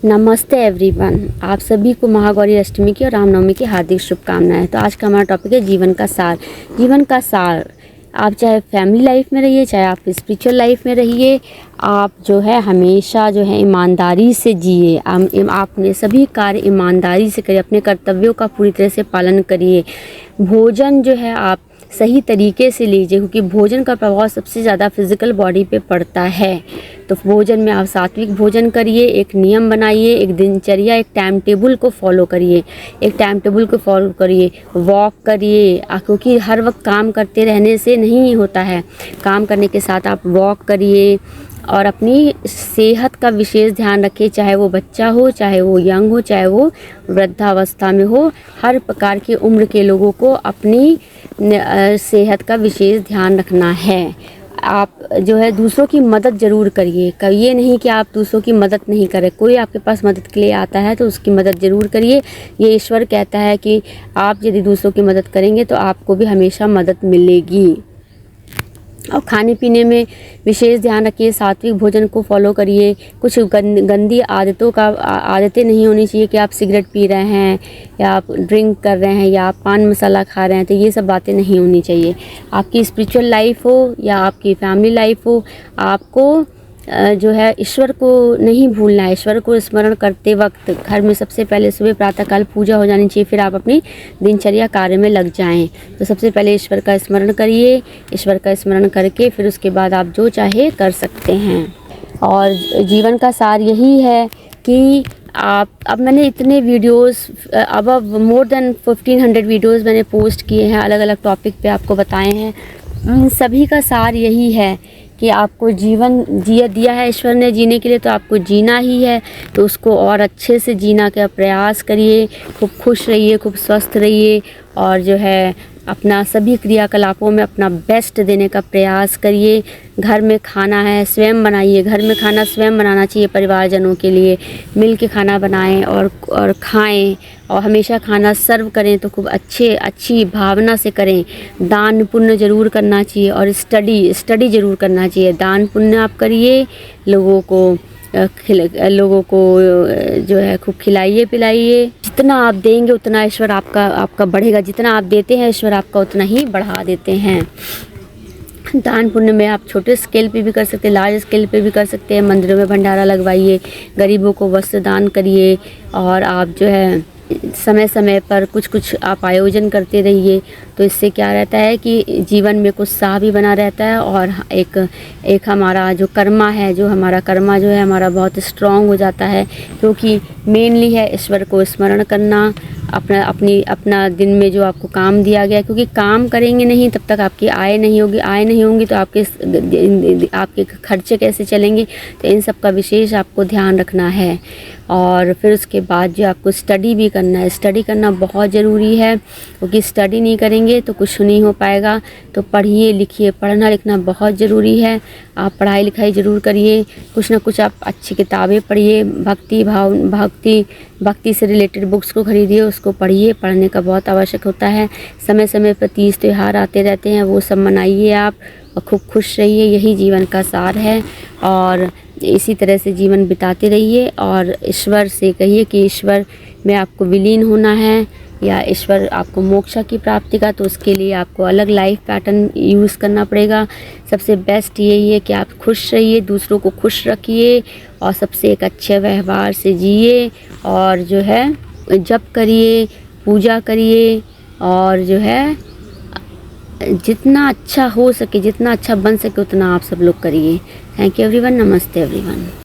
नमस्ते एवरीवन, आप सभी को महागौरी अष्टमी की और रामनवमी की हार्दिक शुभकामनाएं। तो आज का हमारा टॉपिक है जीवन का सार। जीवन का सार, आप चाहे फैमिली लाइफ में रहिए, चाहे आप स्पिरिचुअल लाइफ में रहिए, आप जो है हमेशा जो है ईमानदारी से जिए। आपने सभी कार्य ईमानदारी से करिए, अपने कर्तव्यों का पूरी तरह से पालन करिए। भोजन जो है आप सही तरीके से लीजिए, क्योंकि भोजन का प्रभाव सबसे ज़्यादा फिजिकल बॉडी पे पड़ता है। तो भोजन में आप सात्विक भोजन करिए, एक नियम बनाइए, एक दिनचर्या, एक टाइम टेबल को फॉलो करिए, वॉक करिए, क्योंकि हर वक्त काम करते रहने से नहीं होता है। काम करने के साथ आप वॉक करिए और अपनी सेहत का विशेष ध्यान रखिए, चाहे वो बच्चा हो, चाहे वो यंग हो, चाहे वो वृद्धावस्था में हो। हर प्रकार की उम्र के लोगों को अपनी सेहत का विशेष ध्यान रखना है। आप जो है दूसरों की मदद ज़रूर करिए। ये नहीं कि आप दूसरों की मदद नहीं करें। कोई आपके पास मदद के लिए आता है तो उसकी मदद ज़रूर करिए। ये ईश्वर कहता है कि आप यदि दूसरों की मदद करेंगे तो आपको भी हमेशा मदद मिलेगी। और खाने पीने में विशेष ध्यान रखिए, सात्विक भोजन को फॉलो करिए। कुछ गंदी आदतें नहीं होनी चाहिए कि आप सिगरेट पी रहे हैं या आप ड्रिंक कर रहे हैं या आप पान मसाला खा रहे हैं, तो ये सब बातें नहीं होनी चाहिए। आपकी स्पिरिचुअल लाइफ हो या आपकी फैमिली लाइफ हो, आपको जो है ईश्वर को नहीं भूलना है। ईश्वर को स्मरण करते वक्त घर में सबसे पहले सुबह प्रातःकाल पूजा हो जानी चाहिए, फिर आप अपनी दिनचर्या कार्य में लग जाएं। तो सबसे पहले ईश्वर का स्मरण करिए, ईश्वर का स्मरण करके फिर उसके बाद आप जो चाहे कर सकते हैं। और जीवन का सार यही है कि अब मैंने इतने वीडियोस, अब मोर देन 1500 वीडियोस मैंने पोस्ट किए हैं, अलग अलग टॉपिक पे आपको बताए हैं। सभी का सार यही है कि आपको जीवन दिया है ईश्वर ने जीने के लिए, तो आपको जीना ही है। तो उसको और अच्छे से जीना का प्रयास करिए, खूब खुश रहिए, खूब स्वस्थ रहिए और जो है अपना सभी क्रियाकलापों में अपना बेस्ट देने का प्रयास करिए। घर में खाना है स्वयं बनाइए, घर में खाना स्वयं बनाना चाहिए। परिवारजनों के लिए मिल के खाना बनाएं और खाएं, और हमेशा खाना सर्व करें तो खूब अच्छी भावना से करें। दान पुण्य ज़रूर करना चाहिए और स्टडी ज़रूर करना चाहिए। दान पुण्य आप करिए, लोगों को जो है खूब खिलाइए पिलाइए। जितना आप देंगे उतना ईश्वर आपका बढ़ेगा, जितना आप देते हैं ईश्वर आपका उतना ही बढ़ा देते हैं। दान पुण्य में आप छोटे स्केल पे भी कर सकते हैं, लार्ज स्केल पे भी कर सकते हैं। मंदिरों में भंडारा लगवाइए, गरीबों को वस्त्र दान करिए और आप जो है समय समय पर कुछ आप आयोजन करते रहिए। तो इससे क्या रहता है कि जीवन में कुछ उत्साह भी बना रहता है और एक हमारा जो कर्मा है, हमारा बहुत स्ट्रॉन्ग हो जाता है। क्योंकि मेनली है ईश्वर को स्मरण करना, अपना दिन में जो आपको काम दिया गया, क्योंकि काम करेंगे नहीं तब तक आपकी आय नहीं होगी तो आपके खर्चे कैसे चलेंगे। तो इन सब का विशेष आपको ध्यान रखना है। और फिर उसके बाद जो आपको स्टडी भी करना है, स्टडी करना बहुत ज़रूरी है, क्योंकि स्टडी नहीं करेंगे तो कुछ नहीं हो पाएगा। तो पढ़िए लिखिए, पढ़ना लिखना बहुत ज़रूरी है। आप पढ़ाई लिखाई ज़रूर करिए, कुछ ना कुछ आप अच्छी किताबें पढ़िए, भक्ति से रिलेटेड बुक्स को खरीदिए, उसको पढ़िए। पढ़ने का बहुत आवश्यक होता है। समय समय पर तीज त्यौहार आते रहते हैं, वो सब मनाइए आप और खूब खुश रहिए। यही जीवन का सार है और इसी तरह से जीवन बिताते रहिए। और ईश्वर से कहिए कि ईश्वर में आपको विलीन होना है या ईश्वर आपको मोक्ष की प्राप्ति का, तो उसके लिए आपको अलग लाइफ पैटर्न यूज़ करना पड़ेगा। सबसे बेस्ट यही है कि आप खुश रहिए, दूसरों को खुश रखिए और सबसे एक अच्छे व्यवहार से जिए और जो है जप करिए, पूजा करिए और जो है जितना अच्छा हो सके, जितना अच्छा बन सके उतना आप सब लोग करिए। Thank you everyone. नमस्ते एवरीवन।